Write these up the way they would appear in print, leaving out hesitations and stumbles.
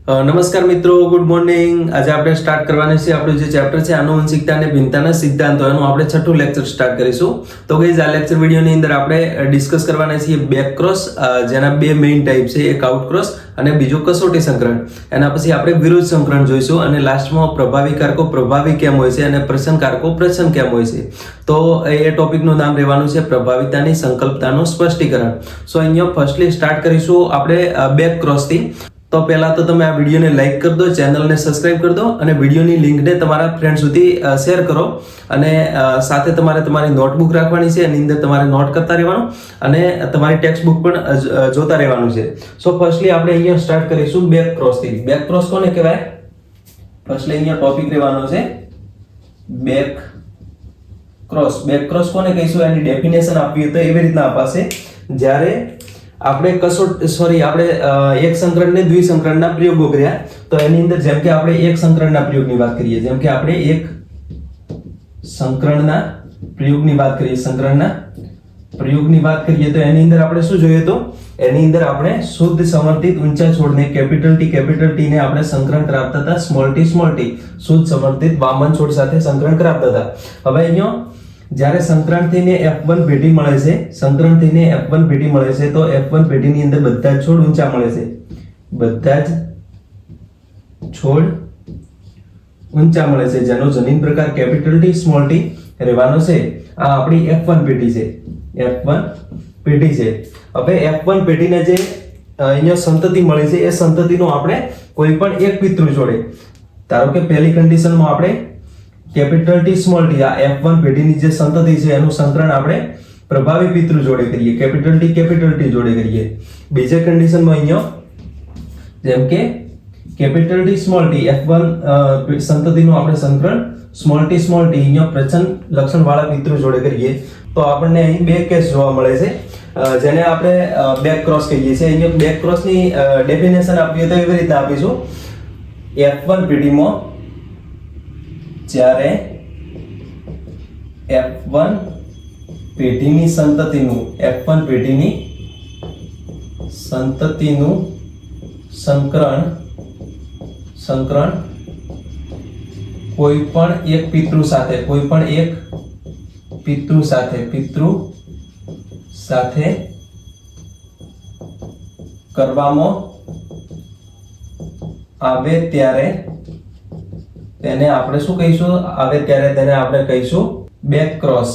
નમસ્કાર મિત્રો, good morning. આજે આપણે સ્ટાર્ટ કરવાની છે આપણું જે ચેપ્ટર છે આનુવંશિકતા અને ભિન્નતાના સિદ્ધાંતો, એનું આપણે છઠ્ઠું લેક્ચર સ્ટાર્ટ કરીશું. તો ગાઈઝ, આ લેક્ચર વિડીયોની અંદર આપણે ડિસ્કસ કરવાના છીએ બેક ક્રોસ, જેના બે મેઇન ટાઈપ છે, એક આઉટ ક્રોસ અને બીજું કસોટી સંકરણ. એના પછી આપણે વિરુદ્ધ સંકરણ જોઈશું અને લાસ્ટમાં પ્રભાવી કારકો પ્રભાવી કેમ હોય છે અને પ્રસન્ન કારકો પ્રસન્ન કેમ હોય છે. તો એ ટોપિકનું નામ રહેવાનું છે પ્રભાવિતાની સંકલ્પતાનું સ્પષ્ટીકરણ. સો અહીંયા ફર્સ્ટલી સ્ટાર્ટ કરીશું આપણે બેક ક્રોસથી. તો પહેલા તો તમે આ વિડીયોને લાઈક કરી દો, ચેનલને સબસ્ક્રાઇબ કરી દો અને વિડીયોની લિંકને તમારા ફ્રેન્ડ સુધી શેર કરો. અને સાથે તમારે તમારી નોટબુક રાખવાની છે, એની અંદર તમારે નોટ કરતા રહેવાનું અને તમારી ટેક્સ્ટ બુક પણ જોતા રહેવાનું છે. સો ફર્સ્ટલી આપણે અહીંયા સ્ટાર્ટ કરીશું બેક ક્રોસથી. બેક ક્રોસ કોને કહેવાય? ફર્સ્ટલી અહીંયા ટોપિક રહેવાનો છે બેક ક્રોસ. બેક ક્રોસ કોને કહીશું, એની ડેફિનેશન આપવી તો એવી રીતના અપાશે. જ્યારે આપણે આપણે એક સંકરણ ને દ્વિસંકરણના પ્રયોગો કર્યા, તો એની અંદર જેમ કે આપણે એક સંકરણના પ્રયોગની વાત કરીએ, જેમ કે આપણે એક સંકરણના પ્રયોગની વાત કરીએ, સંકરણના પ્રયોગની વાત કરીએ તો એની અંદર આપણે શું જોઈએ? તો એની અંદર આપણે શુદ્ધ સમર્થિત ઊંચા છોડને કેપિટલ ટી ને આપણે સંકરણ કરાવતા હતા, સ્મોલ ટી શુદ્ધ સમર્થિત વામન છોડ સાથે સંકરણ કરાવતા હતા. હવે અહીંયા જ્યારે સંકરણ થઈને F1 પેઢી મળે છે, સંકરણ થઈને F1 પેઢી મળે છે, તો F1 પેઢીની અંદર બધા જ છોડ ઊંચા મળે છે, બધા જ છોડ ઊંચા મળે છે, જેનો જનીન પ્રકાર કેપિટલ ટી સ્મોલ ટી રહેવાનો છે. આ આપણી F1 પેઢી છે, F1 પેઢી છે. હવે F1 પેઢીને જે અહીંયા સંતતિ મળી છે, એ સંતતિનો આપણે કોઈ પણ એક પિતૃ જોડે, ધારો કે પહેલી કન્ડિશનમાં આપણે કેપિટલ ટી સ્મોલ ટી, આ F1 પેઢીની જે સંતતિ છે એનું સંકરણ આપણે પ્રભાવી પિતૃ જોડે કરીએ, કેપિટલ ટી જોડે કરીએ. બીજી કન્ડિશનમાં અહીંયા જેમ કે capital T small T F1 સંતતિનું આપણે સંકરણ સ્મોલ ટી અહીંયા પ્રચંડ લક્ષણ વાળા પિતૃ જોડે કરીએ, તો આપણને અહીં બે કેસ જોવા મળે છે, જેને આપણે બેક ક્રોસ કહીએ છીએ. અહીંયા બેક ક્રોસની ડેફિનેશન આપીએ તો એવી રીતના આપીશું. F1 પેઢીમાં જ્યારે F1 પેઢીની સંતતિનું સંકરણ કોઈ પણ એક પિતૃ સાથે કરવામાં આવે ત્યારે તેને આપણે શું કહીશું? તેને આપણે કહીશું બેક ક્રોસ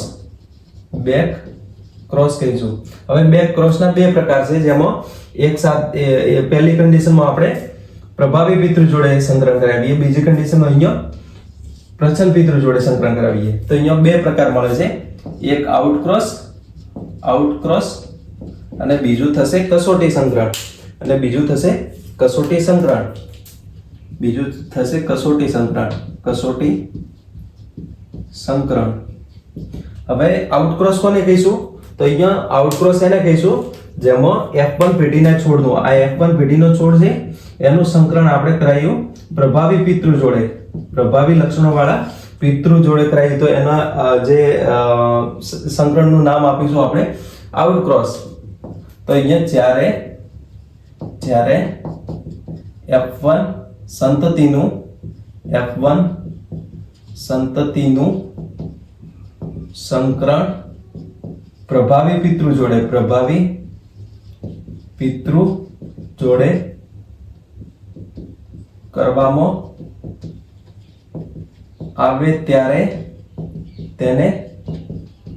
કહીશું. હવે બેક ક્રોસના બે પ્રકાર છે, જેમાં એક સાથે પહેલી કન્ડિશનમાં આપણે પ્રભાવી પિતૃ જોડે સંકરણ કરાવીએ, બીજી કન્ડિશનમાં અહીંયા પ્રચંડ પિતૃ જોડે સંકરણ કરાવીએ. તો અહીંયા બે પ્રકાર મળે છે, એક આઉટ ક્રોસ અને બીજું થશે કસોટી સંકરણ. હવે આઉટ ક્રોસ કોને કહીશું? તો અહીંયા આઉટ ક્રોસ એને કહીશું જેમાં F1 પેઢીના છોડનું, આ F1 પેઢીનો છોડ છે એનું સંકરણ આપણે કરાયું પ્રભાવી પિતૃ જોડે, પ્રભાવી લક્ષણો વાળા પિતૃ જોડે કરાયું, તો એના જે સંકરણનું નામ આપીશું આપણે આઉટ ક્રોસ. તો અહીંયા જ્યારે F1 સંતતિનું સંકરણ પ્રભાવી પિતૃ જોડે કરવામાં આવે ત્યારે તેને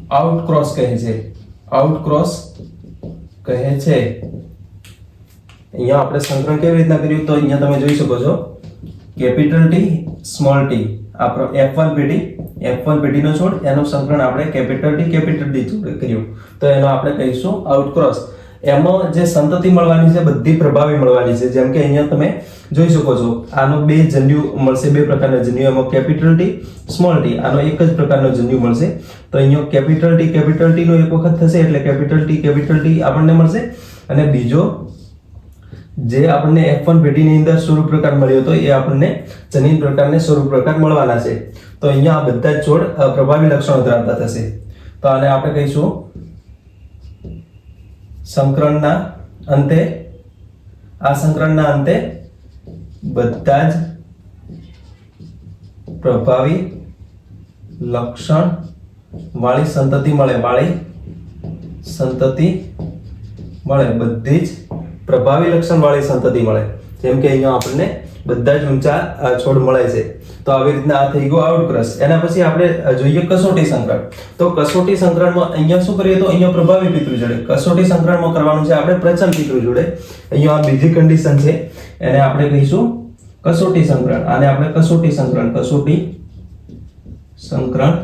આઉટ ક્રોસ કહે છે. અહીંયા આપણે સંકરણ કેવી રીતના કર્યું? તો અહીંયા તમે જોઈ શકો છો, કેપિટલ ટી સ્મોલ ટી, આપણો F1 પેઢીનો છોડ, એનું સંકરણ આપણે કેપિટલ ટી જોડે કર્યું, તો એનો આપણે કહીશું આઉટ ક્રોસ. એમાં જે સંતતિ મળવાની છે બધી પ્રભાવી મળવાની છે. જેમ કે અહીંયા તમે જોઈ શકો છો, આનો બે જન્યુ મળશે, બે પ્રકારના જન્યુ, એમાં કેપિટલ ટી સ્મોલ ટી, આનો એક જ પ્રકારનો જન્યુ મળશે. તો અહીંયા કેપિટલ ટી નો એક વખત થશે એટલે કેપિટલ ટી આપણને મળશે, અને બીજો જે આપણને F1 પેઢીની અંદર સ્વરૂપ પ્રકાર મળ્યો હતો એ આપણને જનીન પ્રકારને સ્વરૂપ પ્રકાર મળવાના છે. તો અહીંયા આ બધા જ છોડ પ્રભાવી લક્ષણો ધરાવતા થશે. તો આને આપણે કહીશું સંકરણના અંતે બધા જ પ્રભાવી લક્ષણ વાળી સંતતિ મળે, બધી જ પ્રભાવી લક્ષણ વાળી સંતતિ મળે. જેમ કે અહીંયા આપણને બધા જ ઊંચા છોડ મળે છે. તો આવી રીતના આ થઈ ગયો આઉટક્રોસ. એના પછી આપણે જોઈએ કસોટી સંકરણ. તો કસોટી સંકરણમાં અહીંયા શું કરીએ, તો અહીંયા પ્રભાવી પિતૃ જોડે. કસોટી સંકરણમાં કરવાનું છે આપણે પ્રચંડ પિતૃ જોડે. અહીંયા આ બીજી કન્ડિશન છે, એને આપણે કહીશું કસોટી સંકરણ. આને આપણે કસોટી સંકરણ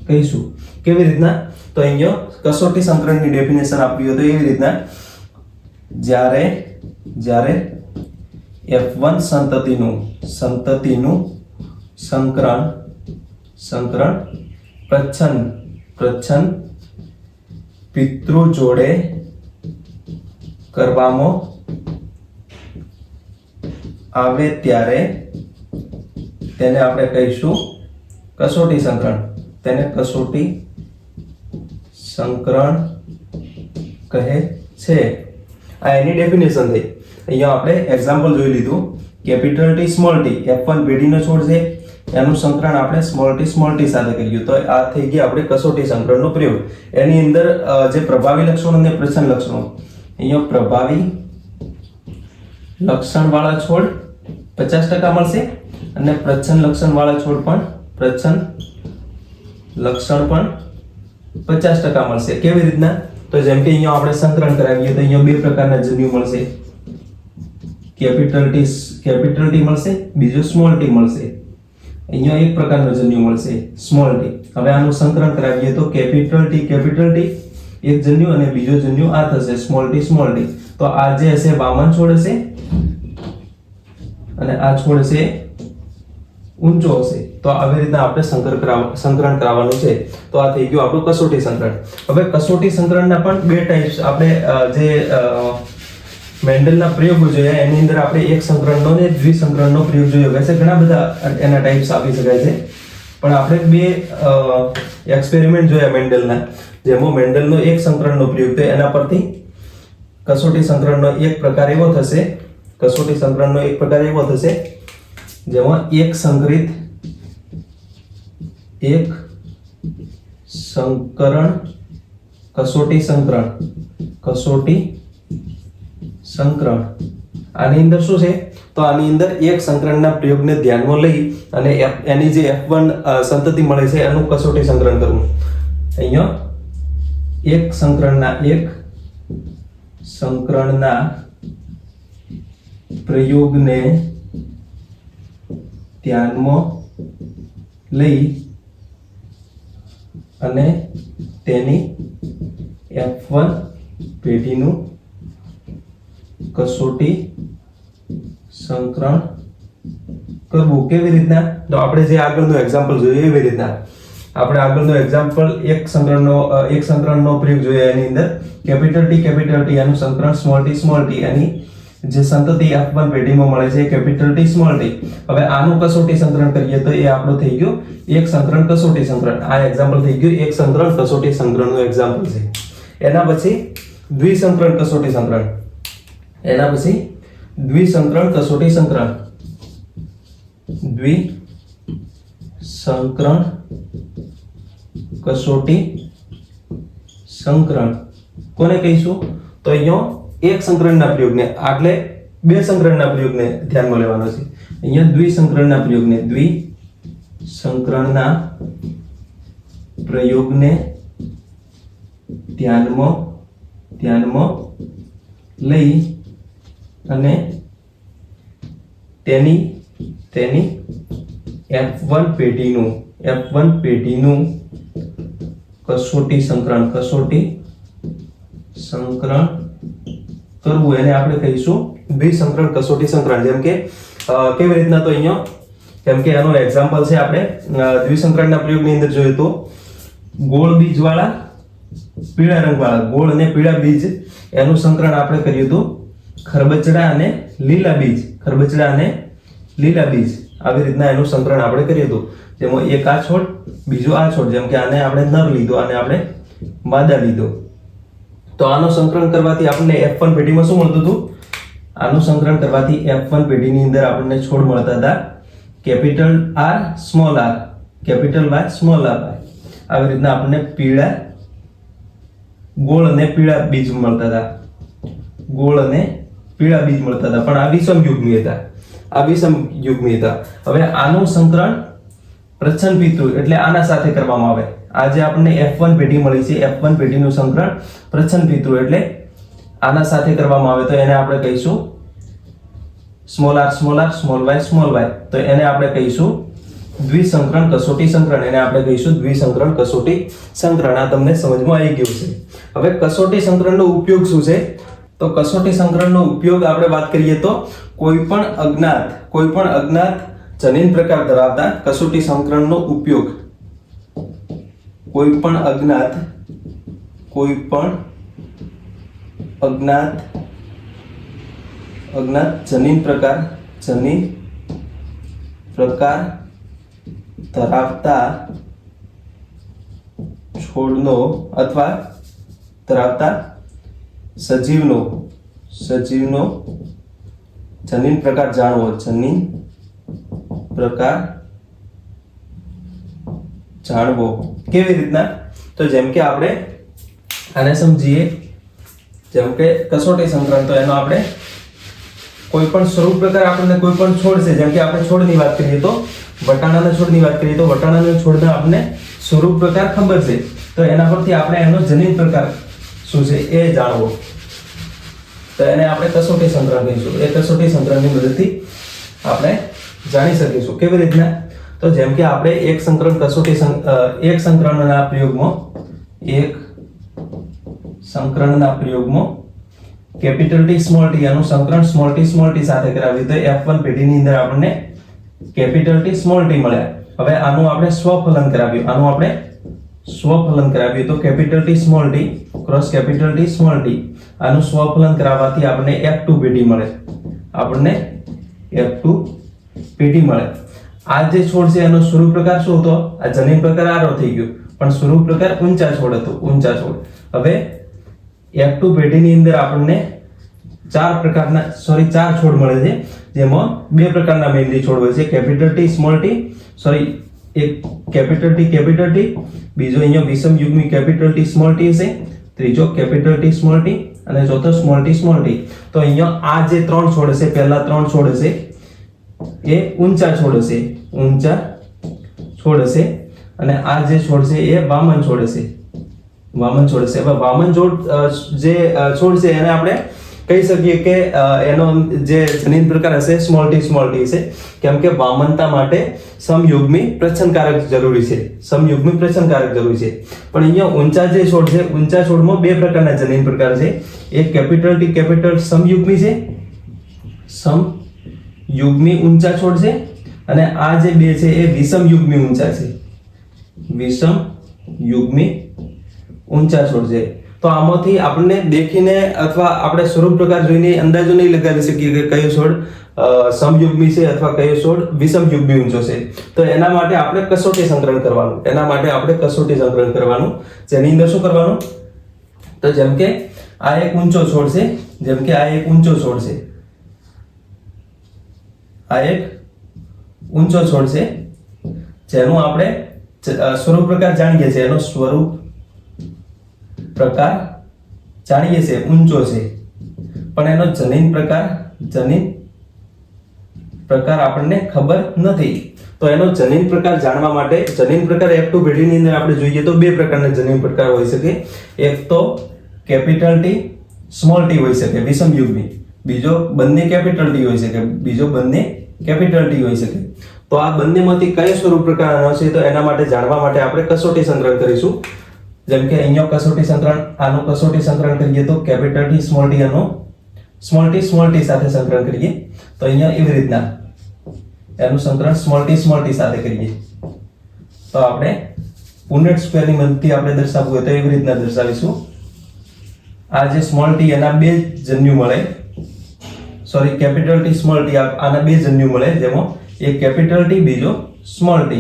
કહીશું. કેવી રીતના, તો અહીંયા કસોટી સંકરણની ડેફિનેશન આપવી હોય તો એવી રીતના, જ્યારે F1 સંતતિનું સંકરણ પ્રચ્છન્ન પિતૃ જોડે કરવામાં આવે ત્યારે તેને આપણે કહીશું કસોટી સંકરણ. તેને કસોટી સંકરણ કહે છે. આ એની ડેફિનેશન થઈ. અહીંયા આપણે એક્ઝામ્પલ જોઈ લીધું. Capital T small T, F1 પેઢીનો છોડ છે, એનું સંકરણ આપણે સ્મોલ ટી સાથે કર્યું. તો આ થઈ ગયા આપણે કસોટી સંકરણનો પ્રયોગ. એની અંદર જે પ્રભાવી લક્ષણો અને પ્રચ્છન્ન લક્ષણો, અહીંયા પ્રભાવી લક્ષણ વાળા છોડ 50% મળશે અને પ્રચ્છન્ન લક્ષણ વાળા છોડ પણ 50% મળશે. કેવી રીતના, તો જેમ કે અહીંયા આપણે સંકરણ કરાવીએ તો અહીંયા બે પ્રકારના જન્યુ મળશે. કેપિટલ ટી મળશે, બીજું સ્મોલ ટી મળશે. અહીંયા એક પ્રકારનો જન્યુ મળશે સ્મોલ ટી. હવે આનું સંકરણ કરાવીએ તો કેપિટલ ટી એક જન્યુ અને બીજો જન્યુ આ થશે સ્મોલ ટી. તો આ જે હશે વામન છોડ હશે અને આ છોડ હશે ઊંચો હશે. તો આવી રીતના આપણે સંકરણ કરાવવાનું છે. તો આ થઈ ગયું આપણું કસોટી સંકરણ. હવે કસોટી સંકરણના પણ બે ટાઈપ્સ આપણે જે મેન્ડલના પ્રયોગો જોયા, એની અંદર આપણે એક સંકરણનો ને દ્વિસંકરણનો પ્રયોગ જોયો. વૈસે ઘણા બધા એના ટાઈપ્સ આપી શકાય છે, પણ આપણે બે એક્સપેરિમેન્ટ જોયા મેન્ડલના, જેમાં મેન્ડલનો એક સંકરણનો પ્રયોગ તો એના પરથી કસોટી સંકરણનો એક પ્રકાર એવો થશે જેમાં એક સંકરણ કસોટી સંકરણ. આની અંદર શું છે, તો આની અંદર એક સંકરણના પ્રયોગને ધ્યાનમાં લઈ અને એની જે F1 સંતતિ મળે છે એનું કસોટી સંકરણ કરવું. અહીંયા એક સંકરણના પ્રયોગને ધ્યાનમાં લઈ અને તેની F1 પેઢીનું કસોટી સંકરણ કરવું. કેવી રીતના, તો આપણે જે આગળનું એક્ઝામ્પલ જોઈએ એવી રીતના આપણે આગળનો એક્ઝામ્પલ એક સંકરણનો પ્રયોગ જોઈએ. એની અંદર કેપિટલ ટી એનું સંકરણ સ્મોલ ટી એની જે સંતતિ F1 પેઢીમાં મળે છે કેપિટલ ટી સ્મોલ ટી. હવે આનું કસોટી સંકરણ કરીએ તો એ આપણો થઈ ગયો એક સંકરણ કસોટી સંકરણ. આ એક્ઝામ્પલ થઈ ગયું એક સંકરણ કસોટી સંકરણનું એક્ઝામ્પલ છે. એના પછી દ્વિસંકરણ કસોટી સંકરણ. દ્વિસંકરણ કસોટી સંકરણ કોને કહીશું, તો અહીંયા એક સંકરણના પ્રયોગને, એટલે બે સંકરણના પ્રયોગને ધ્યાનમાં લેવાનો છે. અહીંયા દ્વિસંકરણના પ્રયોગને ધ્યાનમાં લઈ અને તેની F1 પેઢીનું કસોટી સંકરણ કરવું. એને આપણે કહીશું દ્વિસંકરણ કસોટી સંકરણ. જેમ કે કેવી રીતના, તો અહીંયા જેમ કે એનો એક્ઝામ્પલ છે આપણે દ્વિસંકરણના પ્રયોગની અંદર જોઈએ તો ગોળ બીજવાળા પીળા રંગવાળા, ગોળ અને પીળા બીજ એનું સંકરણ આપણે કર્યું હતું ખરબચડા અને લીલા બીજ. આવી રીતના એનું સંકરણ આપણે કર્યું હતું, જેમાં એક આ છોડ બીજો આ છોડ. જેમ કે આને આપણે નર લીધો, આને આપણે માદા લીધો. તો આનો સંકરણ કરવાથી આપણને F1 પેઢીમાં શું મળતું હતું, આનું સંકલન કરવાથી F1 પેઢીની અંદર આપણને છોડ મળતા હતા capital R small r, capital Y small r. આવી રીતના આપણને પીળા ગોળ અને પીળા બીજ મળતા હતા, ગોળ અને પીળા બીજ મળતા હતા, પણ આ વિષમ યુગ્મી હતા, આ વિષમ યુગ્મી હતા. હવે આનું સંકરણ પ્રચ્છન્ન પિતૃ એટલે આના સાથે કરવામાં આવે. આ જે આપણને F1 પેઢી મળી છે, F1 પેઢીનું સંકરણ પ્રચ્છન્ન પિતૃ એટલે આના સાથે કરવામાં આવે તો એને આપણે કહીશું small r small y small y. તો એને આપણે કહીશું દ્વિસંકરણ કસોટી સંકરણ, એને આપણે કહીશું દ્વિસંકરણ કસોટી સંકરણ. આ તમને સમજમાં આવી ગયું છે. હવે કસોટી સંકરણનો ઉપયોગ શું છે? તો કસોટી સંકરણનો ઉપયોગ આપણે વાત કરીએ તો કોઈ પણ અજ્ઞાત જનીન પ્રકાર ધરાવતા કસોટી સંકરણનો ઉપયોગ કોઈ પણ અજ્ઞાત જનીન પ્રકાર ધરાવતા છોડનો અથવા ધરાવતા સજીવનો જનીન પ્રકાર જાણવો, કેવી રીતના? તો જેમ કે આપણે આને સમજીએ, જેમ કે કસોટી સંકરણ, તો એનો આપણે કોઈ પણ સ્વરૂપ પ્રકાર આપણને કોઈ પણ છોડ છે, જેમ કે આપણે છોડની વાત કરીએ તો વટાણાના છોડની વાત કરીએ તો વટાણાના છોડના આપણને સ્વરૂપ પ્રકાર ખબર છે, તો એના પરથી આપણે એનો જનીન પ્રકાર શું છે એ જાણવો, તો એને આપણે કસોટી સંકરણ કહીશું. એ કસોટી સંકરણની મદદથી આપણે જાણી શકીશું. કેવી રીતના? તો જેમ કે આપણે એક સંકરણના પ્રયોગમાં કેપિટલ T સ્મોલ t આનું સંકરણ સ્મોલ t સાથે કરાવ્યું તો F1 પેઢીની અંદર આપણને કેપિટલ T સ્મોલ t મળ્યા. હવે આનું આપણે સ્વફલન કરાવ્યું તો capital T small t cross capital T small t, આનું સ્વફલન કરાવવાથી આપણને F2 પેઢી મળે, આ જે છોડ છે એનો સ્વરૂપ પ્રકાર શું હતો? આ જનીન પ્રકાર આરો થઈ ગયો, પણ સ્વરૂપ પ્રકાર ઊંચા છોડ હતો, ઊંચા છોડ. હવે F2 પેઢીની અંદર આપણને ચાર છોડ મળે છે, જેમાં બે પ્રકારના મેઇનલી છોડ હોય છે, કેપિટલ T સ્મોલ t, એક કેપિટલ T, બીજો અહીંયા વિષમ યુગ્મી કેપિટલ T સ્મોલ t છે, ત્રીજો કેપિટલ T સ્મોલ t અને ચોથો સ્મોલ t. તો અહીંયા આ જે ત્રણ છોડ હશે, પહેલા ત્રણ છોડ હશે એ ઊંચા છોડ હશે અને આ જે છોડ છે એ વામન છોડ હશે. હવે વામન છોડ જે છોડ છે એને આપણે કહી શકીએ કે એનો જે જનીન પ્રકાર હશે સ્મોલ t છે, કેમ કે વામનતા માટે સમયુગ્મી પ્રચ્છન્નકારક જરૂરી છે, પણ અહીંયા ઊંચા જે છોડ છે, ઊંચા છોડમાં બે પ્રકારના જનીન પ્રકાર છે, એક કેપિટલ T સમયુગ્મી છે, સમયુગ્મી ઊંચા છોડ છે, અને આ જે બે છે એ વિષમ યુગ્મી ઊંચા છોડ છે. તો આમાંથી આપણને દેખીને અથવા આપણે સ્વરૂપ પ્રકાર જોઈને અંદાજો નહીં લગાવી શકીએ કે કયો છોડ સમયુગ્મી છે અથવા કયો છોડ વિષમ યુગ્મી ઊંચો છે. તો એના માટે આપણે કસોટી સંકરણ કરવાનું, જેની અંદર શું કરવાનું? તો જેમ કે આ એક ઊંચો છોડ છે, જેનું આપણે સ્વરૂપ પ્રકાર જાણીએ છીએ, એનો સ્વરૂપ પ્રકાર જાણીએ છીએ ઊંચો છે, પણ એનો જનીન પ્રકાર આપણને ખબર નથી. તો એનો જનીન પ્રકાર જાણવા માટે જનીન પ્રકાર F2 પેઢીની અંદર આપણે જોઈએ તો બે પ્રકારના જનીન પ્રકાર હોઈ શકે. એક તો કેપિટલ T સ્મોલ t હોઈ શકે વિષમ યુગ્મી, બીજો બંને કેપિટલ T હોઈ શકે. તો આ બંનેમાંથી કયો સ્વરૂપ પ્રકાર આનો છે, તો એના માટે જાણવા માટે આપણે કસોટી સંકરણ કરીશું. જેમ કે અહીંયા આનું કસોટી સંકરણ કરીએ તો કેપિટલ T સ્મોલ t આનો સ્મોલ t સાથે સંકરણ કરીએ તો અહીંયા એવી રીતના એનું સંકરણ સ્મોલ t સાથે કરીએ તો આપણે પુનેટ સ્ક્વેરની મદદથી આપણે દર્શાવવું હોય તો એવી રીતના દર્શાવીશું. આ જે સ્મોલ t એના બે જન્યુ મળે, કેપિટલ T સ્મોલ t આના બે જન્યુ મળે, જેમાં એક કેપિટલ T બીજો સ્મોલ t,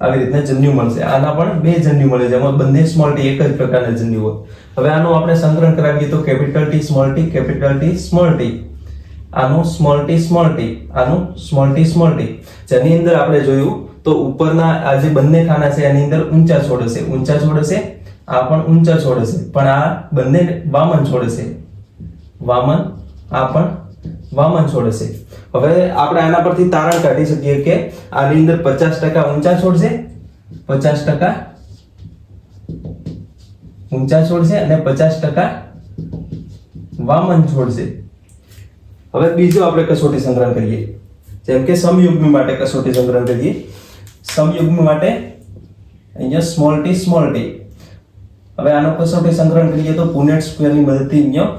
આવી રીતના જન્યુ મળશે. આના પણ બે જન્યુ મળે, જેમાં બંને સ્મોલ t એક જ પ્રકારના જન્યુ હોય. હવે આનું આપણે સંકલન કરાવીએ તો કેપિટલ T સ્મોલ t આનું સ્મોલ ટી, આનું સ્મોલ ટી, જેની અંદર આપણે જોયું તો ઉપરના આ જે બંને ખાના છે એની અંદર ઊંચા છોડ હશે, આ પણ ઊંચા છોડ હશે, પણ આ બંને વામન છોડ હશે, આ પણ વામન છોડ હશે. હવે આપણે આના પરથી તારણ કાઢી શકીએ કે આની અંદર 50% ઊંચા છોડ છે, 50% ઊંચા છોડ છે અને 50% વામન છોડ છે. હવે બીજો આપણે કસોટી સંગ્રહ કરીએ, જેમ કે સમયુગ્મી માટે કસોટી સંગ્રહ કરીએ. સમયુગ્મી માટે અહીંયા સ્મોલ ટી. હવે આનો કસોટી સંગ્રહ કરીએ તો પુનેટ સ્ક્વેરની મદદથી અહીંયા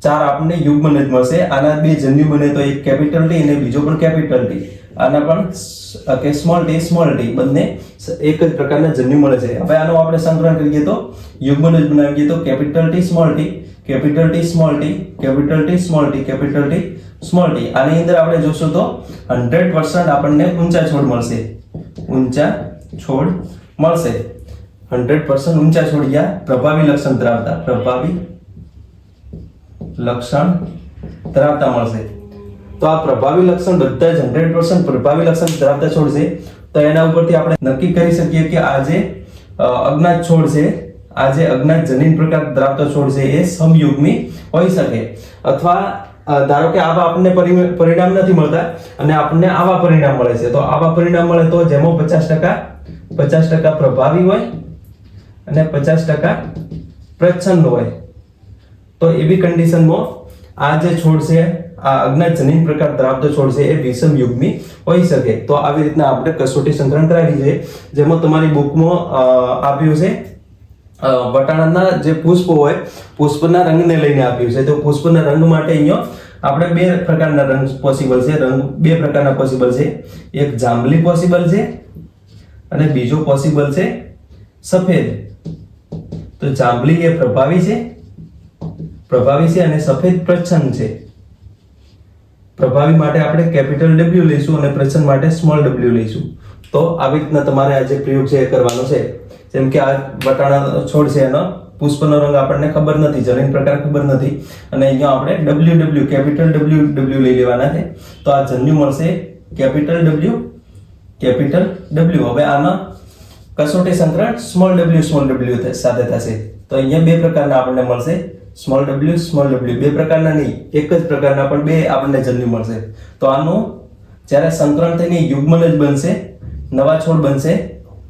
4 આપણને યુગ્મન જ મળશે. આના બે જન્યુ બને તો એક કેપિટલ ટી અને બીજો પણ કેપિટલ ટી. આના પણ કે સ્મોલ ટી બંને એક જ પ્રકારના જન્યુ મળે છે. હવે આનો આપણે સંગ્રહ કરીએ તો યુગ્મન જ બનાવીએ તો capital T small T, capital T small T, capital T small T, capital T small T. આની અંદર આપણે જોશું તો 100% આપણને ઊંચા છોડ મળશે, 100% ઊંચા છોડ યા પ્રભાવી લક્ષણ ધરાવતા મળશે. તો આ પ્રભાવી લક્ષણ બધા જ 100% પ્રભાવી લક્ષણ ધરાવતા છોડ છે. તો એના ઉપરથી આપણે નક્કી કરી શકીએ કે આ જે અજ્ઞાત છોડ છે, આ જે અજ્ઞાત જનીન પ્રકાર ધરાવતો છોડ છે એ સમયુગ્મી હોઈ શકે. અથવા ધારો કે આવા આપણને પરિણામ નથી મળતા અને આપણને આવા પરિણામ મળે છે. તો આવા પરિણામ મળે તો જેમાં 50% પ્રભાવી હોય અને 50% પ્રચ્છન્ન હોય, તો એવી કન્ડિશનમાં આ જે છોડ છે, આ અજ્ઞાત જનીન પ્રકાર ધરાવતો છોડ છે એ વિષમયુગ્મી હોઈ શકે. તો આવી રીતના આપણે કસોટી સંકલન કરાવી છે, જેમાં તમારી બુકમાં આપ્યું છે વટાણાના જે પુષ્પ હોય, પુષ્પના રંગને લઈને આપ્યું છે. તો પુષ્પના રંગ માટે અહીંયા આપણે બે પ્રકારના રંગ પોસિબલ છે, બે પ્રકારના પોસિબલ છે. એક જાંબલી પોસિબલ છે અને બીજો પોસિબલ છે સફેદ. તો જાંબલી એ પ્રભાવી છે અને સફેદ પ્રચ્છન્ન છે. પ્રભાવી માટે આપણે કેપિટલ W લઈશું અને પ્રચ્છન્ન માટે સ્મોલ w લઈશું. તો આવી રીતના તમારે આ જે પ્રયોગ છે એ કરવાનો છે. જેમ કે આ વટાણા છોડ છે, એનો પુષ્પનો રંગ આપણને ખબર નથી, જનીન પ્રકાર ખબર નથી, અને અહીંયા આપણે WW કેપિટલ W લઈ લેવાના છે. તો આ જન્યુ મળશે કેપિટલ W. હવે આમાં કસોટી સંકરણ સ્મોલ w સાથે થશે. તો અહીંયા બે પ્રકારના આપણને મળશે, સ્મોલ w, બે પ્રકારના નહીં, એક જ પ્રકારના પણ બે આપણને જન્યુ મળશે. તો આનું જ્યારે સંકરણ થઈને યુગ્મન જ બનશે, નવા છોડ બનશે,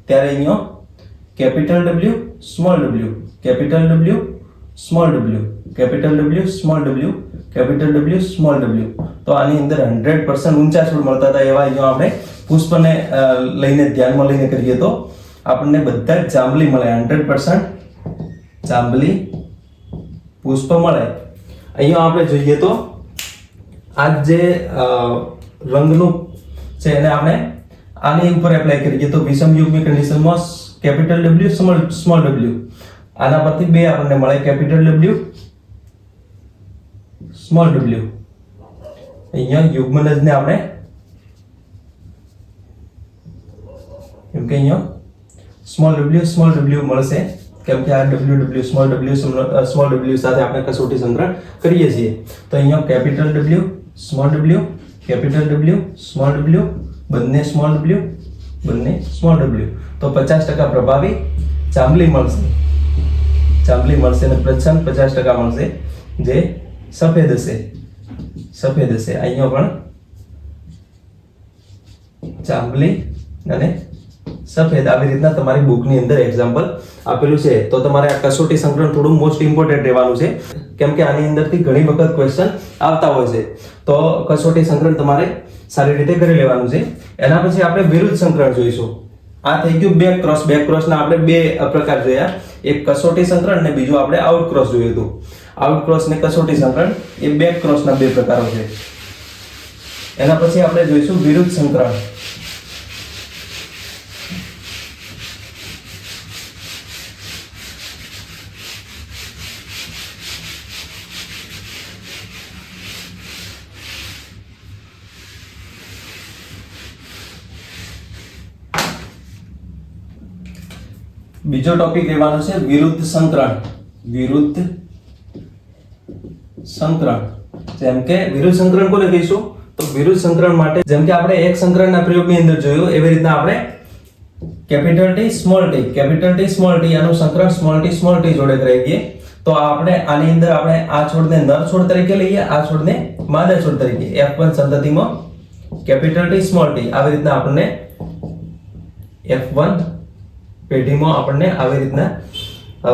ત્યારે અહીંયા capital W, small w, capital W, small w, capital W, small w, capital W, small w. તો આની અંદર 100% ઊંચા છોડ મળતા હતા. એવા અહીંયા આપણે પુષ્પને લઈને ધ્યાનમાં લઈને કરીએ તો આપણને બધા જ જાંબલી મળે, 100% જાંબલી પુષ્પ મળે. અહીંયા આપણે જોઈએ તો આ જે રંગનું છે એને આપણે આની ઉપર એપ્લાય કરીએ તો વિષમયુગ્મી કન્ડિશનમાં કેપિટલ W, સ્મોલ w, આના પરથી બે આપણને મળે, કેપિટલ W, સ્મોલ w. અહીંયા યુગ્મનજને આપણે કેમ કે અહીંયા સ્મોલ w મળશે, કેમ કે આ WW સ્મોલ w સાથે આપણે કસોટી સંગ્રહ કરીએ છીએ. તો અહીંયા capital W, small w, capital W, small w, બંને સ્મોલ w, તો 50% પ્રભાવી જાંબલી મળશે અને પ્રચ્છન્ન 50% મળશે જે સફેદ હશે. અહીંયા પણ જાંબલી અને સફેદ આવી રીતના તમારી બુકની અંદર એક્ઝામ્પલ આપેલું છે. તો તમારે આ કસોટી સંકલન થોડું મોસ્ટ ઇમ્પોર્ટન્ટ રહેવાનું છે, કેમ કે આની અંદરથી ઘણી વખત ક્વેશ્ચન આવતા હોય છે. તો કસોટી સંકલન તમારે સારી રીતે કરી લેવાનું છે. એના પછી આપણે વિરુદ્ધ સંકલન જોઈશું. આ થઈ ગયું બેક ક્રોસના આપણે બે પ્રકાર જોયા, એક કસોટી સંકલન અને બીજું આપણે આઉટ ક્રોસ જોયું હતું. આઉટ ક્રોસ ને કસોટી સંકલન એ બેક ક્રોસના બે પ્રકારો છે. એના પછી આપણે જોઈશું વિરુદ્ધ સંકલન. બીજો ટોપિક લેવાનો છે વિરુદ્ધ સંકરણ. જેમ કે વિરુદ્ધ સંકરણ કોને કહીશું? તો વિરુદ્ધ સંકરણ માટે જેમ કે આપણે એક સંકરણના પ્રયોગની અંદર જોયું એવી રીતના આપણે કેપિટલ ટી સ્મોલ ટી આનું સંકરણ સ્મોલ ટી જોડે કરી દઈએ તો આપણે આની અંદર આપણે આ છોડને નર છોડ તરીકે લઈએ, આ છોડને માદા છોડ તરીકે. F1 સંતતિમાં કેપિટલ ટી સ્મોલ ટી આવી રીતના આપણને F1 પેઢીમાં આપણને આવી રીતના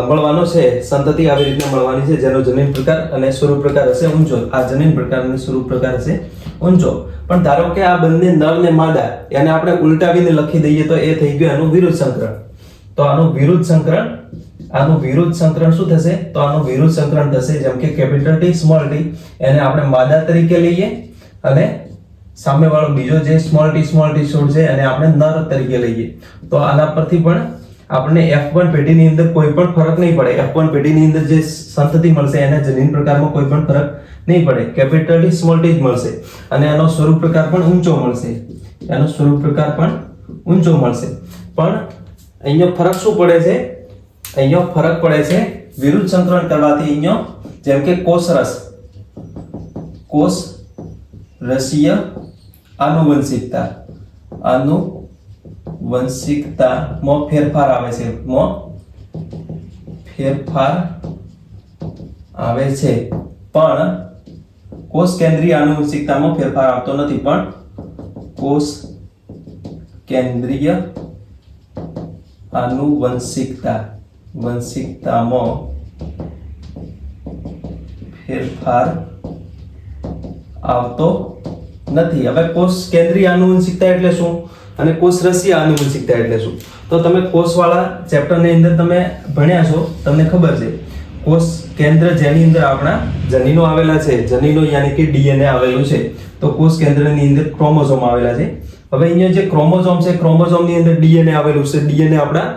મળવાનો છે. સંતતિ આવી રીતના મળવાની છે જેનો જનીન પ્રકાર અને સ્વરૂપ પ્રકાર હશે ઊંચો. આ જનીન પ્રકાર અને સ્વરૂપ પ્રકાર હશે ઊંચો. પણ ધારો કે આ બંને નર ને માદા એને આપણે ઉલટાવીને લખી દઈએ તો એ થઈ ગયું એનું વિરુદ્ધ સંકરણ. તો આનું વિરુદ્ધ સંકરણ શું થશે? તો આનું વિરુદ્ધ સંકરણ થશે જેમ કે કેપિટલ ટી સ્મોલ ટી એને આપણે માદા તરીકે લઈએ અને સામેવાળો બીજો જે સ્મોલ ટી છોડ છે એને આપણે નર તરીકે લઈએ. તો આના પરથી પણ આપણને F1 પેઢીની અંદર કોઈ પણ ફરક નહીં પડે. F1 પેઢીની અંદર જે સંતતિ મળશે એના જનીન પ્રકારમાં કોઈ પણ ફરક નહીં પડે. કેપિટલ ટી સ્મોલ ટી જ મળશે અને એનો સ્વરૂપ પ્રકાર પણ ઊંચો મળશે. પણ અહીંયા ફરક શું પડે છે? અહીંયા ફરક પડે છે વિરુદ્ધ સંકરણ કરવાથી. અહીંયા જેમ કે કોષ રસીય આનુવંશિકતામાં ફેરફાર આવે છે. પણ કોષ કેન્દ્રીય આનુવંશિકતામાં ફેરફાર આવતો નથી. પણ કોષ કેન્દ્રીય આનુવંશિકતામાં ફેરફાર આવતો નથી. હવે કોષ કેન્દ્રીય આનુવંશિકતા એટલે શું અને કોષ રસીય આનુવંશિકતા એટલે શું? તો તમે કોષવાળા ચેપ્ટરની અંદર તમે ભણ્યા છો, તમને ખબર છે. કોષ કેન્દ્ર જેની અંદર આપણા જનીનો આવેલા છે, જનીનો યાની કે ડીએનએ આવેલું છે. તો કોષ કેન્દ્રની અંદર ક્રોમોઝોમ આવેલા છે. હવે અહીંયા જે ક્રોમોઝોમ છે, ક્રોમોઝોમની અંદર ડીએનએ આવેલું છે. ડીએનએ આપણા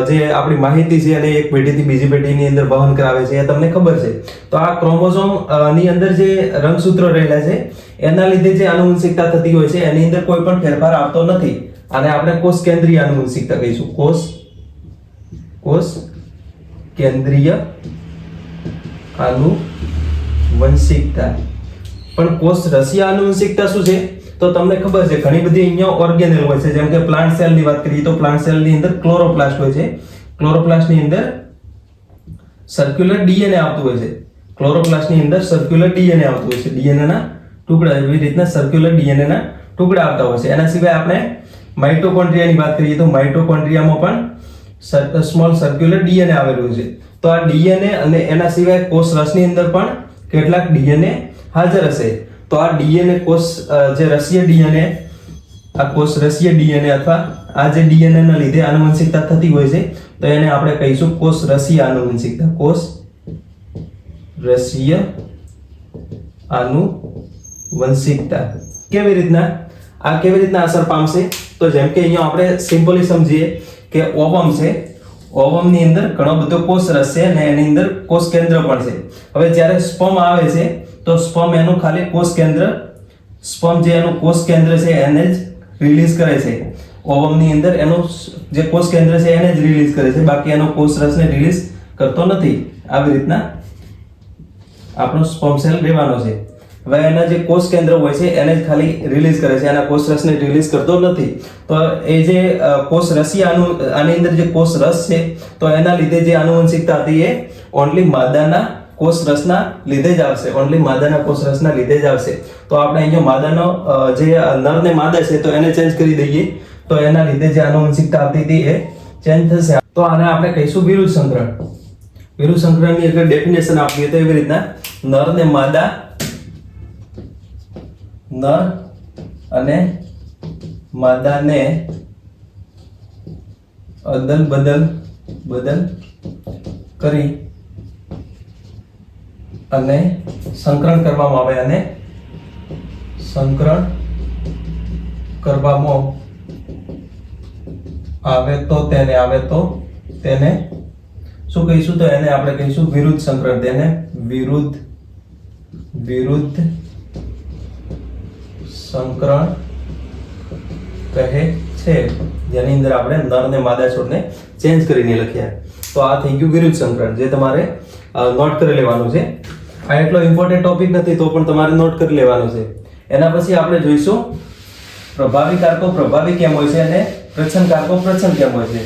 જે આપણી માહિતી છે અને એક પેઢીથી બીજી પેઢીની અંદર વહન કરાવે છે, એ તમને ખબર છે. તો આ ક્રોમોઝોમ ની અંદર જે રંગસૂત્રો રહેલા છે એના લીધે જે આનુવંશિકતા થતી હોય છે એની અંદર કોઈ પણ ફેરફાર આવતો નથી. આને આપણે કોષ કેન્દ્રીય આનુવંશિકતા કહીશું. કોષ કેન્દ્રીય આનુવંશિકતા. પણ કોષ રસીય આનુવંશિકતા શું છે? તો તમને ખબર છે ઘણી બધી અહીંયા ઓર્ગેનેલ હોય છે. જેમ કે પ્લાન્ટ સેલ ની વાત કરીએ તો પ્લાન્ટ સેલ ની અંદર ક્લોરોપ્લાસ્ટ હોય છે. ક્લોરોપ્લાસ્ટ ની અંદર સર્ક્યુલર ડીએનએ આવતું હોય છે. ડીએનએ ના ટુકડા એવી રીતના સર્ક્યુલર ડીએનએ ના ટુકડા આવતા હોય છે. એના સિવાય આપણે માઇટોકોન્ડ્રિયાની વાત કરીએ તો માઇટોકોન્ડ્રિયામાં પણ સ્મોલ સર્ક્યુલર ડીએનએ આવેલું છે. તો આ ડીએનએ અને એના સિવાય કોષ રસની અંદર પણ કેટલાક ડીએનએ હાજર હશે. તો આ ડીએનએ કોષ જે રસીય ડીએનએ, આ કોષ રસીય ડીએનએ અથવા આ જે ડીએનએ ના લીધે આનુવંશિકતા થતી હોય છે તો એને આપણે કહીશું કોષ રસીય આનુવંશિકતા. કોષ રસીય આનુવંશિકતા. કેવી રીતના અસર પામશે? તો જેમ કે અહીંયા આપણે સિમ્પલી સમજીએ કે ઓવમ છે. ઓવમની અંદર ઘણો બધો કોષ રસ છે અને એની અંદર કોષ કેન્દ્ર પણ છે. હવે જ્યારે સ્પર્મ આવે છે તો સ્પર્મ એનું ખાલી કોષ કેન્દ્ર છે એને જ રિલીઝ કરે છે. ઓવમની અંદર એનું જે કોષ કેન્દ્ર છે એને જ રિલીઝ કરે છે, બાકી એનો કોષ રસને રિલીઝ કરતો નથી. આવી રીતના આપણો સ્પર્મ સેલ રહેવાનો છે. હવે એના જે કોષ કેન્દ્ર હોય છે એને જ ખાલી રિલીઝ કરે છે, એના કોષ રસને રિલીઝ કરતો નથી. તો એ જે કોષ રસી આની અંદર જે કોષ રસ છે તો એના લીધે જે આનુવંશિકતા હતી એ ઓન્લી માદાના કોષ રસના લીધે જ આવશે. તો આપણે અહીંયા માદાનો જે નર ને માદા છે તો એને ચેન્જ કરી દઈએ તો એના લીધે જે આનુવંશિકતા આવતી હતી એ ચેન્જ થશે. તો આને આપણે કહીશું વિરુદ્ધ સંકરણ. વિરુદ્ધ સંકરણની અગર ડેફિનેશન આપીએ તો એવી રીતના નર ને માદા, નર અને માદાને અદલ બદલ કરી અને સંકરણ કરવામાં આવે તો તેને શું કહીશું? તો એને આપણે કહીશું વિરુદ્ધ સંકરણ. તેને વિરુદ્ધ સંકરણ કહે છે, જેની અંદર આપણે નર ને માદા છોડને ચેન્જ કરીને લખ્યા. તો આ થઈ ગયું વિરુદ્ધ સંકરણ, જે તમારે નોટ કરી લેવાનું છે. આ એટલો ઇમ્પોર્ટન્ટ ટોપિક નથી તો પણ તમારે નોટ કરી લેવાનો છે. એના પછી આપણે જોઈશું પ્રભાવી કારકો પ્રભાવી કેમ હોય છે અને પ્રચ્છન્ન કારકો પ્રચ્છન્ન કેમ હોય છે.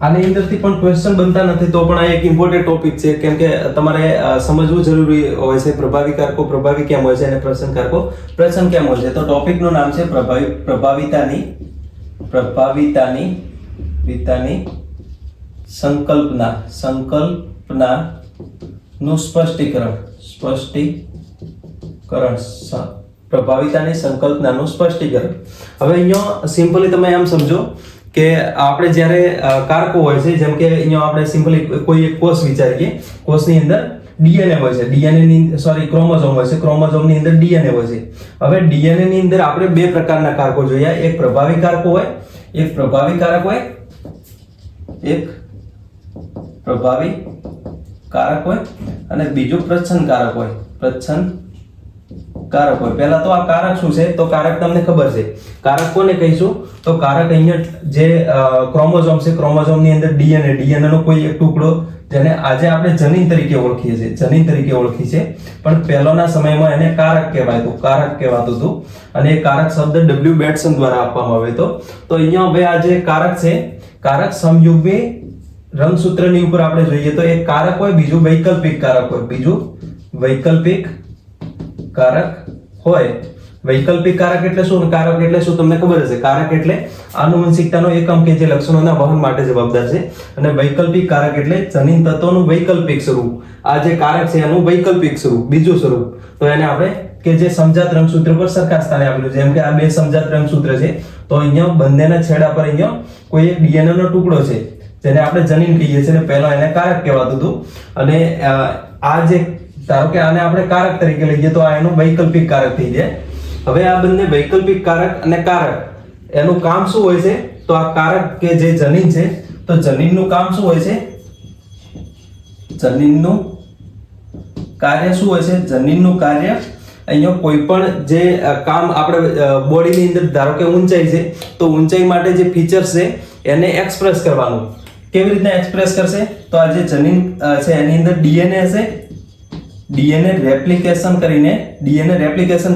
આની અંદરથી પણ ક્વેશ્ચન બનતા નથી તો પણ આ એક ઇમ્પોર્ટન્ટ ટોપિક છે, કેમ કે તમારે સમજવું જરૂરી હોય છે પ્રભાવી કારકો પ્રભાવી કેમ હોય છે અને પ્રચ્છન્ન કારકો પ્રચ્છન્ન કેમ હોય છે. તો ટોપિકનું નામ છે પ્રભાવિતાની સંકલ્પનાનું સ્પષ્ટીકરણ પ્રભાવિતાની સંકલ્પનાનું સ્પષ્ટીકરણ. હવે અહીંયા સિમ્પલી તમે એમ સમજો કે આપણે જ્યારે કારકો હોય છે, જેમ કે અહીંયા આપણે સિમ્પલી કોઈ એક કોષ વિચારીએ, કોષની અંદર ડીએનએ હોય છે, ક્રોમોઝોમ હોય છે, ક્રોમોઝોમની અંદર ડીએનએ હોય છે. હવે ડીએનએ ની અંદર આપણે બે પ્રકારના કારકો જોયા, એક પ્રભાવી કારકો હોય, એક પ્રભાવી કારક હોય, અને બીજું પ્રચ્છન્ન કારક હોય. પહેલા તો આ કારક શું છે, તો કારક તમને ખબર છે. કારક કોને કહીશું, તો કારક અહીંયા જે ક્રોમોઝોમ છે, ક્રોમોઝોમની અંદર ડીએનએ નો કોઈ એક ટુકડો, જેને આજે આપણે જનીન તરીકે ઓળખીએ છીએ, પણ પહેલાના સમયમાં એને કારક કહેવાતું હતું અને એ કારક શબ્દ ડબલ્યુ બેટસન દ્વારા આપવામાં આવ્યો હતો. તો અહીંયા હવે આ જે કારક છે, કારક સમયુગ્મી રંગસૂત્રની ઉપર આપણે જોઈએ તો એક કારક હોય, બીજું વૈકલ્પિક કારક હોય. વૈકલ્પિક કારક એટલે શું, કારક એટલે શું તમને ખબર હશે. કારક એટલે આનુવંશિકતાનો એકમ કે જે લક્ષણોના વહન માટે જવાબદાર છે, અને વૈકલ્પિક કારક એટલે જનીન તત્વોનું વૈકલ્પિક સ્વરૂપ. આ જે કારક છે એનું વૈકલ્પિક સ્વરૂપ, બીજું સ્વરૂપ, તો એને આપણે કે જે સમજાત રંગસૂત્ર પર સરખા સ્થાને આવેલું છે. જેમ કે આ બે સમજાત રંગસૂત્ર છે, તો અહીંયા બંનેના છેડા પર અહીંયા કોઈ એક ડીએનએ નો ટુકડો છે, જેને આપણે જનીન કહીએ છીએ, પહેલા એને કારક કહેવાતું હતું. અને આ જે ધારો કે આને આપણે કારક તરીકે લઈએ તો આ એનું વૈકલ્પિક કારક થઈ જાય. હવે આ બંને વૈકલ્પિક કારક અને કારક એનું કામ શું હોય છે, તો આ કારક કે જે જનીન છે, તો જનીનનું કામ શું હોય છે, જનીનનું કાર્ય શું હોય છે, જનીનનું કાર્ય અહીંયા કોઈ પણ જે કામ આપણે બોડીની અંદર ધારો કે ઊંચાઈ છે, તો ઊંચાઈ માટે જે ફીચર્સ છે એને એક્સપ્રેસ કરવાનું. કેવી રીતના એક્સપ્રેસ કરશે, તો આ જે જનીન છે એની અંદર ડીએનએ હશે, ડીએનએ રેપ્લિકેશન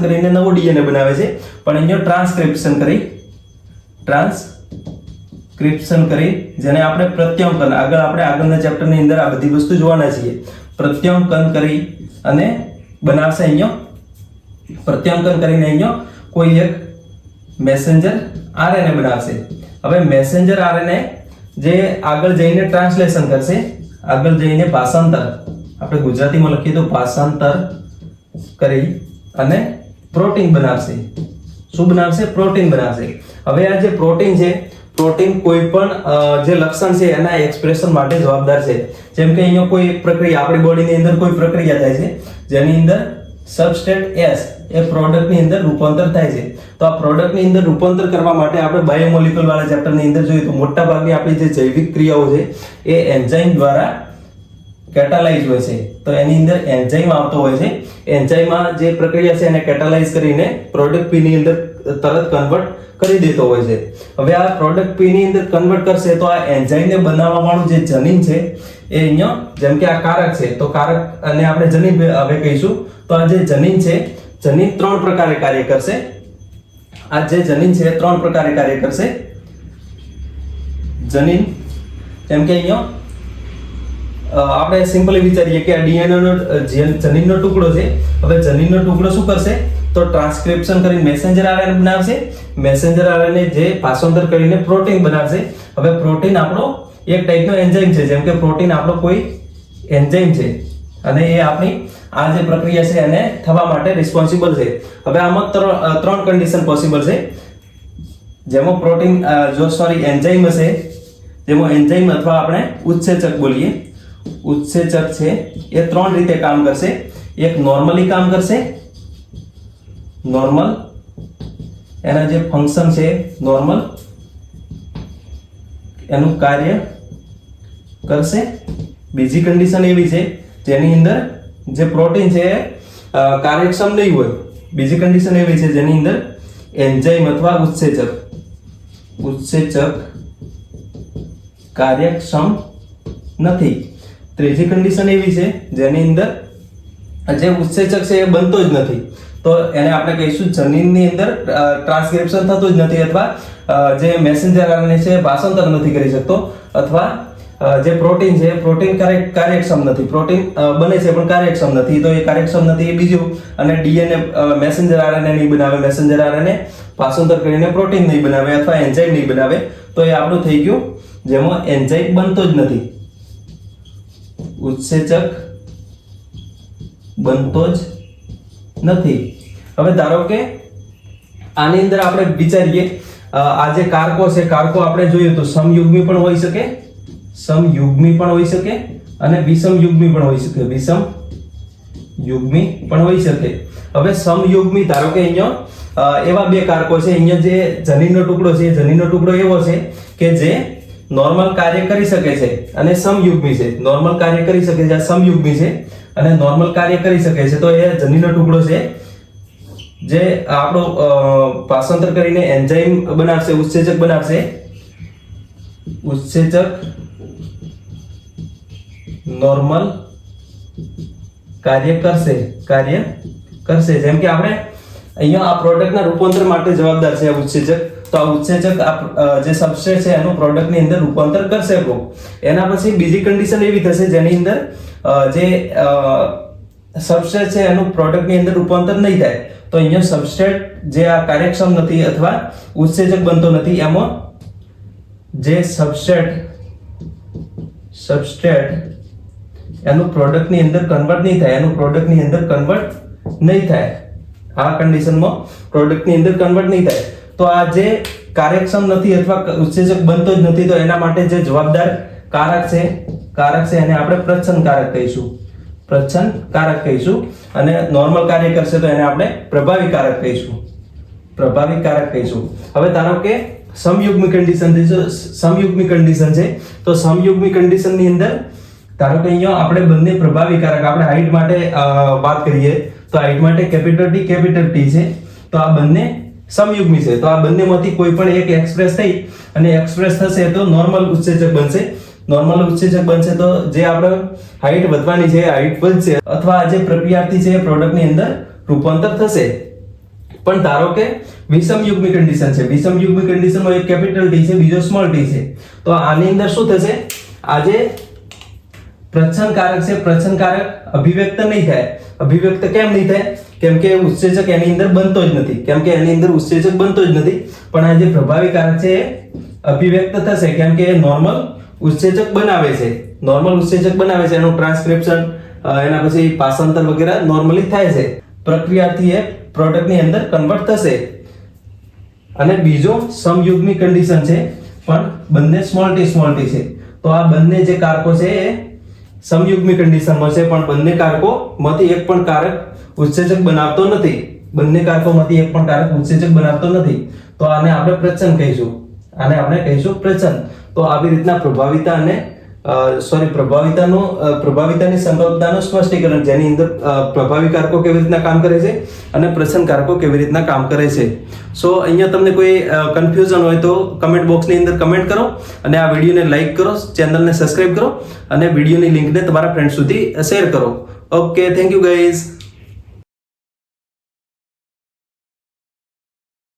કરીને નવો ડીએનએ બનાવે છે, પણ અહીંયા ટ્રાન્સક્રિપ્શન કરી જેને આપણે પ્રત્યાંકન, આગળના ચેપ્ટરની અંદર આ બધી વસ્તુ જોવાના છીએ. પ્રત્યાંકન કરી અને બનાવશે, અહીંયા પ્રત્યાંકન કરીને અહીંયા કોઈ એક મેસેન્જર આરએનએ બનાવશે. હવે મેસેન્જર આરએનએ જે આગળ જઈને ટ્રાન્સલેશન કરશે, આગળ જઈને ભાષાંતર, આપણે ગુજરાતીમાં લખીએ તો ભાષાંતર કરી અને પ્રોટીન બનાવશે. શું બનાવશે? પ્રોટીન બનાવશે. હવે આ જે પ્રોટીન છે, પ્રોટીન કોઈ પણ જે લક્ષણ છે એના એક્સપ્રેશન માટે જવાબદાર છે. જેમ કે અહીંયા કોઈ એક પ્રક્રિયા, આપણી બોડીની અંદર કોઈ પ્રક્રિયા થાય છે, જેની અંદર સબસ્ટ્રેટ એસ એ પ્રોડક્ટની અંદર રૂપાંતર થાય છે. તો આ પ્રોડક્ટની અંદર રૂપાંતર કરવા માટે આપણે બાયોમોલિક્યુલ વાળા ચેપ્ટરની અંદર જોઈએ તો મોટા ભાગની આપણી જે જૈવિક ક્રિયાઓ છે એ એન્ઝાઇમ દ્વારા કેટાલાઇઝ હોય છે. તો એની અંદર એન્ઝાઇમ આવતો હોય છે. એન્ઝાઇમમાં જે પ્રક્રિયા છે એને કેટાલાઇઝ કરીને પ્રોડક્ટ પી ની અંદર તરત કન્વર્ટ કરી દેતો હોય છે. હવે આ પ્રોડક્ટ પી ની અંદર કન્વર્ટ કરશે તો આ એન્ઝાઇમને બનાવવા વાળું જે જનીન છે એ અહીંયા, જેમ કે આ કારક છે, તો કારક અને આપણે જનીન હવે કહીશું. તો આ જે જનીન છે, જનીન 3 પ્રકારે કાર્ય કરશે. આ જે જનીન છે 3 પ્રકારે કાર્ય કરશે. જનીન, જેમ કે અહીંયા આપણે સિમ્પલી વિચારીએ કે આ ડીએનએ નો જનીનનો ટુકડો છે. હવે જનીનનો ટુકડો શું કરશે, તો ટ્રાન્સક્રિપ્શન કરીને મેસેન્જર આરએનએ બનાવશે. મેસેન્જર આરએનએ જે ભાષાંતર કરીને પ્રોટીન બનાવશે. હવે પ્રોટીન આપણો એક ટાઈપનો એન્ઝાઇમ છે, જેમ કે પ્રોટીન આપણો કોઈ એન્ઝાઇમ છે અને એ આપણી આ જે પ્રક્રિયા છે એને થવા માટે રિસ્પોન્સિબલ છે. હવે આમાં 3 કન્ડિશન પોસિબલ છે, જેમાં પ્રોટીન એન્ઝાઇમ હશે, જેમાં એન્ઝાઇમ અથવા આપણે ઉત્સેચક બોલીએ, ઉત્સેચક છે એ 3 રીતે કામ કરશે. એક નોર્મલી કામ કરશે, નોર્મલ એના જે ફંક્શન છે નોર્મલ એનું કાર્ય કરશે. બીજી કન્ડિશન એવી છે જેની અંદર જે પ્રોટીન છે કાર્યક્ષમ નહીં હોય. બીજી કન્ડિશન એવી છે જેની અંદર એન્ઝાઇમ અથવા ઉત્સેચક કાર્યક્ષમ નથી. ત્રીજી કન્ડિશન એવી છે જેની અંદર જે ઉત્સેચક છે એ બનતો જ નથી, તો એને આપણે કહીશું જનીનની અંદર ટ્રાન્સક્રિપ્શન થતું જ નથી, અથવા જે મેસેન્જર આરએનએ છે ભાષાંતર નથી કરી શકતો, અથવા જે પ્રોટીન છે પ્રોટીન કાર્યક્ષમ નથી. પ્રોટીન બને છે પણ કાર્યક્ષમ નથી, તો એ કાર્યક્ષમ નથી એ બીજું. અને ડીએનએ મેસેન્જર આરએનએ નહીં બનાવે, મેસેન્જર આરએનએ ભાષાંતર કરીને પ્રોટીન નહીં બનાવે અથવા એન્ઝાઇમ નહીં બનાવે, તો એ આપણું થઈ ગયું જેમાં એન્ઝાઇમ બનતો જ નથી, ઉત્સેચક બનતો જ નથી. હવે ધારો કે આની અંદર આપણે વિચારીએ, આ જે કારકો છે, કારકો આપણે જોઈએ તો સમયુગ્મી પણ હોઈ શકે, સમયુગ્મી પણ હોઈ શકે અને વિષમયુગ્મી પણ હોઈ શકે, વિષમયુગ્મી પણ હોઈ શકે. હવે સમયુગ્મી ધારો કે અહીંયા એવા બે કારકો છે, અહીંયા જે જનીનનો ટુકડો છે, જનીનનો ટુકડો એવો છે કે જે નોર્મલ કાર્ય કરી શકે છે, અને સમયુગ્મી છે, નોર્મલ કાર્ય કરી શકે છે, સમયુગ્મી છે અને નોર્મલ કાર્ય કરી શકે છે. તો એ જનીનનો ટુકડો છે જે આપણો ભાષાંતર કરીને એન્ઝાઇમ બનાવશે, ઉત્સેચક બનાવશે, ઉત્સેચક નોર્મલ કાર્ય કરશે. જેમ કે આપણે અહીંયા આ પ્રોડક્ટના રૂપાંતર માટે જવાબદાર છે આ ઉત્સેચક, તો આ ઉત્સેચક જે સબસ્ટ્રેટ છે એનું પ્રોડક્ટની અંદર રૂપાંતર કરશે. એના પછી બીજી કન્ડિશન એવી થશે જેની અંદર જે સબસ્ટ્રેટ છે એનું પ્રોડક્ટની અંદર રૂપાંતર નહીં થાય, તો અહીંયા સબસ્ટ્રેટ જે આ કાર્યક્ષમ નથી અથવા ઉત્સેચક બનતો નથી, એમાં જે સબસ્ટ્રેટ એનું પ્રોડક્ટની અંદર કન્વર્ટ નહીં થાય, એનું પ્રોડક્ટની અંદર કન્વર્ટ નહીં થાય, આ કન્ડિશનમાં પ્રોડક્ટની અંદર કન્વર્ટ નહીં થાય, તો આ જે કાર્યક્ષમ નથી અથવા ઉત્સેચક બનતો જ નથી, તો એના માટે જે જવાબદાર કારક છે એને આપણે પ્રચ્છન્નકારક કહીશું, અને નોર્મલ કાર્ય કરશે તો એને આપણે પ્રભાવી કારક કહીશું. હવે ધારો કે સમયુગ્મી કન્ડિશન છે, તો સમયુગ્મી કન્ડિશનની અંદર ધારો કે અહીંયા આપણે બંને પ્રભાવી કારક, આપણે હાઈટ માટે વાત કરીએ તો હાઈટ માટે કેપિટલ T છે, તો આ બંને સમયુગ્મી છે, તો આ બંનેમાંથી કોઈ પણ એક એક્સપ્રેસ થઈ અને એક્સપ્રેસ થશે તો નોર્મલ ઉત્સેચક બનશે. તો જે આપણે હાઈટ વધવાની છે, હાઈટ વધશે, અથવા જે પ્રક્રિયાથી છે પ્રોડક્ટની અંદર રૂપાંતર થશે. પણ ધારો કે વિષમયુગ્મી કન્ડિશન છે, વિષમયુગ્મી કન્ડિશનમાં એક કેપિટલ T છે, બીજો સ્મોલ t છે, તો આની અંદર શું થશે, આ જે પ્રચ્છન્નકારક છે, પ્રચ્છન્નકારક અભિવ્યક્ત નહીં થાય. અભિવ્યક્ત કેમ નહીં થાય? કેમ કે ઉત્સેચક એની અંદર બનતો જ નથી, પણ આ જે પ્રભાવી કારક છે એ અભિવ્યક્ત થશે, કેમ કે એ નોર્મલ ઉત્સેચક બનાવે છે, એનું ટ્રાન્સક્રિપ્શન, એના પછી ભાષાંતર વગેરે નોર્મલી થાય છે, પ્રક્રિયાથી એ પ્રોડક્ટની અંદર કન્વર્ટ થશે. અને બીજો સમયુગ્મી કન્ડિશન છે, પણ બંને સ્મોલ t છે, તો આ બંને જે કારકો છે એ સમયુગ્મી કન્ડિશનમાં છે, પણ બંને કારકોમાંથી એક પણ કારક ઉત્સેચક બનાવતો નથી, તો આને આપણે પ્રચ્છન્ન કહીશું, તો આવી રીતના પ્રભાવિતાની સંકલ્પનાનું સ્પષ્ટીકરણ, જેની અંદર પ્રભાવી કારકો કેવી રીતના કામ કરે છે અને પ્રચ્છન્ન કારકો કેવી રીતના કામ કરે છે. સો અહીંયા તમને કોઈ કન્ફ્યુઝન હોય તો કમેન્ટ બોક્સની અંદર કમેન્ટ કરો, અને આ વિડીયોને લાઈક કરો, ચેનલને સબસ્ક્રાઇબ કરો, અને વિડીયોની લિંકને તમારા ફ્રેન્ડ સુધી શેર કરો. Okay, thank you guys.